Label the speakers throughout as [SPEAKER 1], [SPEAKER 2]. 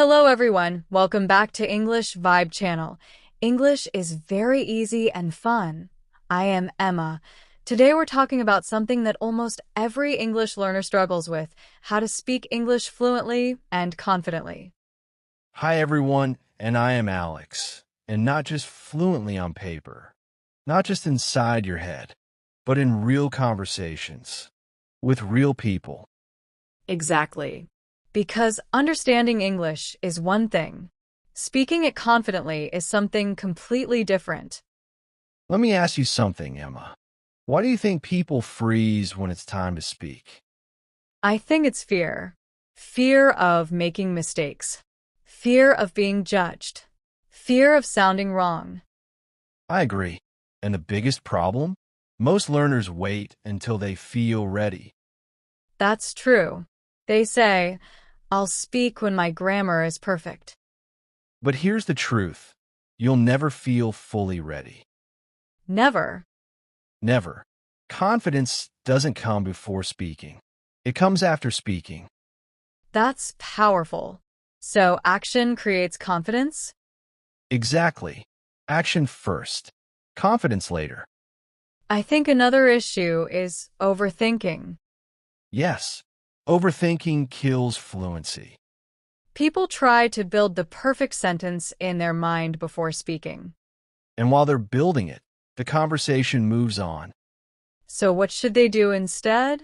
[SPEAKER 1] Hello everyone, welcome back to English Vibe channel. English is very easy and fun. I am Emma. Today we're talking about something that almost every English learner struggles with, how to speak English fluently and confidently.
[SPEAKER 2] Hi everyone, and I am Alex, and not just fluently on paper, not just inside your head, but in real conversations, with real people.
[SPEAKER 1] Exactly. Because understanding English is one thing. Speaking it confidently is something completely different.
[SPEAKER 2] Let me ask you something, Emma. Why do you think people freeze when it's time to speak?
[SPEAKER 1] I think it's fear. Fear of making mistakes. Fear of being judged. Fear of sounding wrong.
[SPEAKER 2] I agree. And the biggest problem? Most learners wait until they feel ready.
[SPEAKER 1] That's true. They say, I'll speak when my grammar is perfect.
[SPEAKER 2] But here's the truth. You'll never feel fully ready.
[SPEAKER 1] Never.
[SPEAKER 2] Never. Confidence doesn't come before speaking. It comes after speaking.
[SPEAKER 1] That's powerful. So action creates confidence?
[SPEAKER 2] Exactly. Action first. Confidence later.
[SPEAKER 1] I think another issue is overthinking.
[SPEAKER 2] Yes. Overthinking kills fluency.
[SPEAKER 1] People try to build the perfect sentence in their mind before speaking.
[SPEAKER 2] And while they're building it, the conversation moves on.
[SPEAKER 1] So what should they do instead?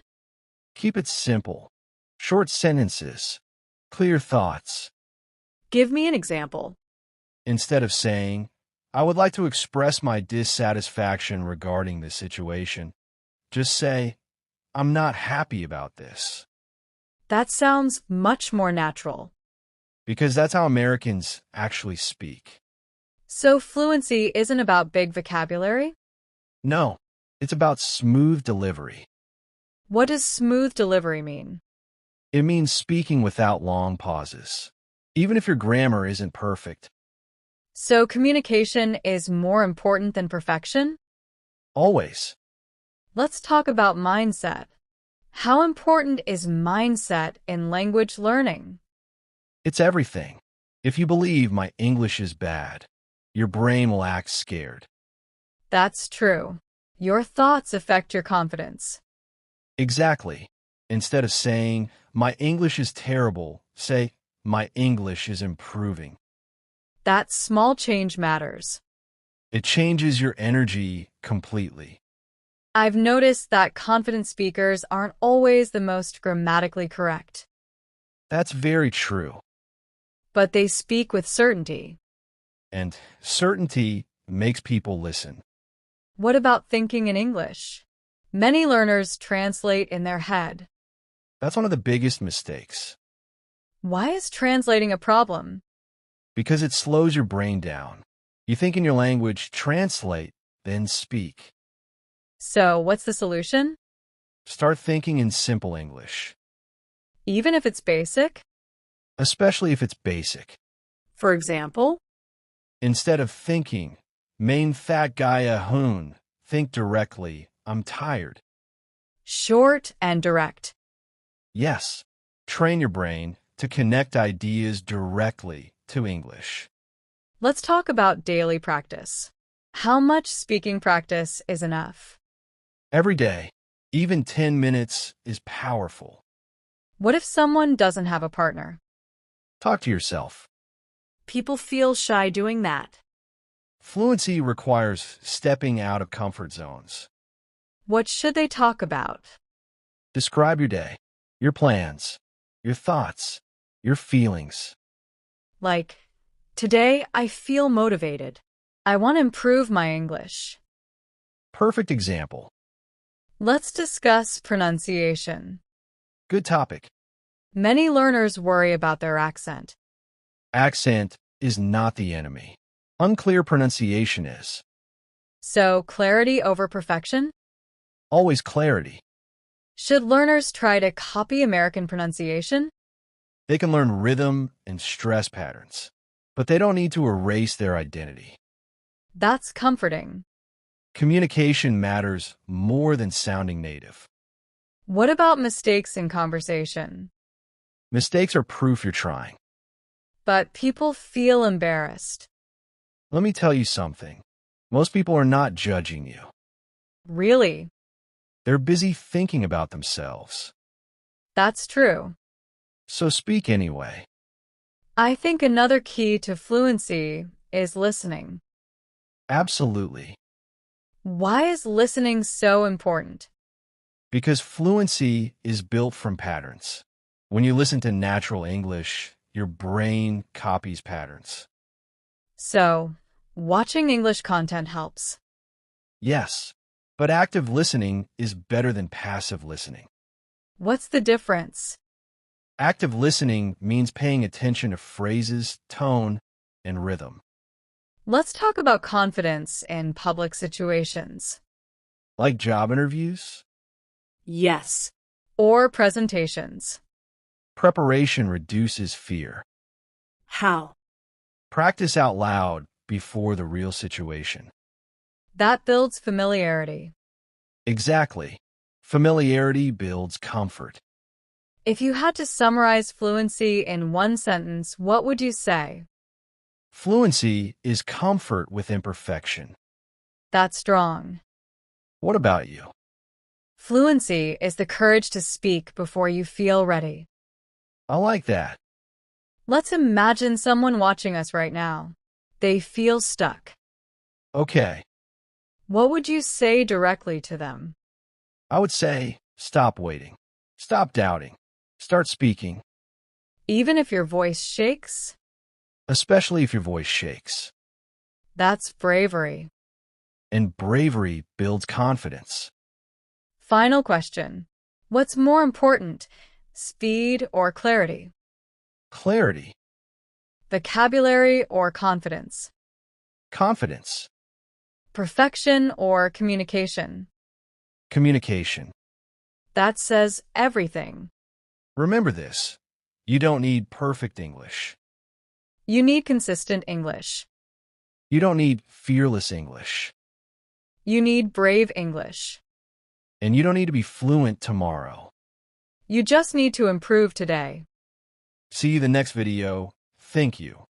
[SPEAKER 2] Keep it simple. Short sentences. Clear thoughts.
[SPEAKER 1] Give me an example.
[SPEAKER 2] Instead of saying, I would like to express my dissatisfaction regarding this situation, just say, I'm not happy about this.
[SPEAKER 1] That sounds much more natural.
[SPEAKER 2] Because that's how Americans actually speak.
[SPEAKER 1] So fluency isn't about big vocabulary?
[SPEAKER 2] No, it's about smooth delivery.
[SPEAKER 1] What does smooth delivery mean?
[SPEAKER 2] It means speaking without long pauses, even if your grammar isn't perfect.
[SPEAKER 1] So communication is more important than perfection?
[SPEAKER 2] Always.
[SPEAKER 1] Let's talk about mindset. How important is mindset in language learning?
[SPEAKER 2] It's everything. If you believe my English is bad, your brain will act scared.
[SPEAKER 1] That's true. Your thoughts affect your confidence.
[SPEAKER 2] Exactly. Instead of saying, my English is terrible, say, my English is improving.
[SPEAKER 1] That small change matters.
[SPEAKER 2] It changes your energy completely.
[SPEAKER 1] I've noticed that confident speakers aren't always the most grammatically correct,
[SPEAKER 2] That's very true.
[SPEAKER 1] but they speak with certainty.
[SPEAKER 2] And certainty makes people listen.
[SPEAKER 1] What about thinking in English? Many learners translate in their head.
[SPEAKER 2] That's one of the biggest mistakes.
[SPEAKER 1] Why is translating a problem?
[SPEAKER 2] Because it slows your brain down. You think in your language, translate, then speak.
[SPEAKER 1] So, what's the solution?
[SPEAKER 2] Start thinking in simple English,
[SPEAKER 1] Even if it's basic?
[SPEAKER 2] especially if it's basic.
[SPEAKER 1] For example,
[SPEAKER 2] Instead of thinking, main fat guy a hoon, think directly, I'm tired.
[SPEAKER 1] short and direct.
[SPEAKER 2] Yes, train your brain to connect ideas directly to English.
[SPEAKER 1] Let's talk about daily practice. How much speaking practice is enough?
[SPEAKER 2] Every day, even 10 minutes is powerful.
[SPEAKER 1] What if someone doesn't have a partner?
[SPEAKER 2] Talk to yourself.
[SPEAKER 1] People feel shy doing that.
[SPEAKER 2] Fluency requires stepping out of comfort zones.
[SPEAKER 1] What should they talk about?
[SPEAKER 2] Describe your day, your plans, your thoughts, your feelings.
[SPEAKER 1] Like, today I feel motivated. I want to improve my English.
[SPEAKER 2] Perfect example.
[SPEAKER 1] Let's discuss pronunciation.
[SPEAKER 2] Good topic.
[SPEAKER 1] Many learners worry about their accent.
[SPEAKER 2] Accent is not the enemy. Unclear pronunciation is.
[SPEAKER 1] So, clarity over perfection?
[SPEAKER 2] Always clarity.
[SPEAKER 1] Should learners try to copy American pronunciation?
[SPEAKER 2] They can learn rhythm and stress patterns, but they don't need to erase their identity.
[SPEAKER 1] That's comforting.
[SPEAKER 2] Communication matters more than sounding native.
[SPEAKER 1] What about mistakes in conversation?
[SPEAKER 2] Mistakes are proof you're trying.
[SPEAKER 1] but people feel embarrassed.
[SPEAKER 2] Let me tell you something. Most people are not judging you.
[SPEAKER 1] Really?
[SPEAKER 2] They're busy thinking about themselves.
[SPEAKER 1] That's true.
[SPEAKER 2] So speak anyway.
[SPEAKER 1] I think another key to fluency is listening.
[SPEAKER 2] Absolutely.
[SPEAKER 1] Why is listening so important?
[SPEAKER 2] Because fluency is built from patterns. When you listen to natural English, your brain copies patterns.
[SPEAKER 1] So, watching English content helps.
[SPEAKER 2] Yes, but active listening is better than passive listening.
[SPEAKER 1] What's the difference?
[SPEAKER 2] Active listening means paying attention to phrases, tone, and rhythm.
[SPEAKER 1] Let's talk about confidence in public situations.
[SPEAKER 2] Like job interviews,
[SPEAKER 1] Yes. Or presentations.
[SPEAKER 2] preparation reduces fear.
[SPEAKER 1] How?
[SPEAKER 2] Practice out loud before the real situation.
[SPEAKER 1] That builds familiarity.
[SPEAKER 2] Exactly. Familiarity builds comfort.
[SPEAKER 1] If you had to summarize fluency in one sentence, what would you say?
[SPEAKER 2] Fluency is comfort with imperfection.
[SPEAKER 1] That's strong.
[SPEAKER 2] What about you?
[SPEAKER 1] Fluency is the courage to speak before you feel ready.
[SPEAKER 2] I like that.
[SPEAKER 1] Let's imagine someone watching us right now. They feel stuck.
[SPEAKER 2] Okay,
[SPEAKER 1] What would you say directly to them?
[SPEAKER 2] I would say stop waiting. Stop doubting. Start speaking,
[SPEAKER 1] Even if your voice shakes?
[SPEAKER 2] especially if your voice shakes.
[SPEAKER 1] That's bravery.
[SPEAKER 2] And bravery builds confidence.
[SPEAKER 1] Final question. What's more important, speed or clarity?
[SPEAKER 2] Clarity,
[SPEAKER 1] Vocabulary or confidence?
[SPEAKER 2] confidence,
[SPEAKER 1] Perfection or communication?
[SPEAKER 2] communication.
[SPEAKER 1] That says everything.
[SPEAKER 2] Remember this. You don't need perfect English.
[SPEAKER 1] You need consistent English.
[SPEAKER 2] You don't need fearless English.
[SPEAKER 1] You need brave English.
[SPEAKER 2] And you don't need to be fluent tomorrow.
[SPEAKER 1] You just need to improve today.
[SPEAKER 2] See you the next video. Thank you.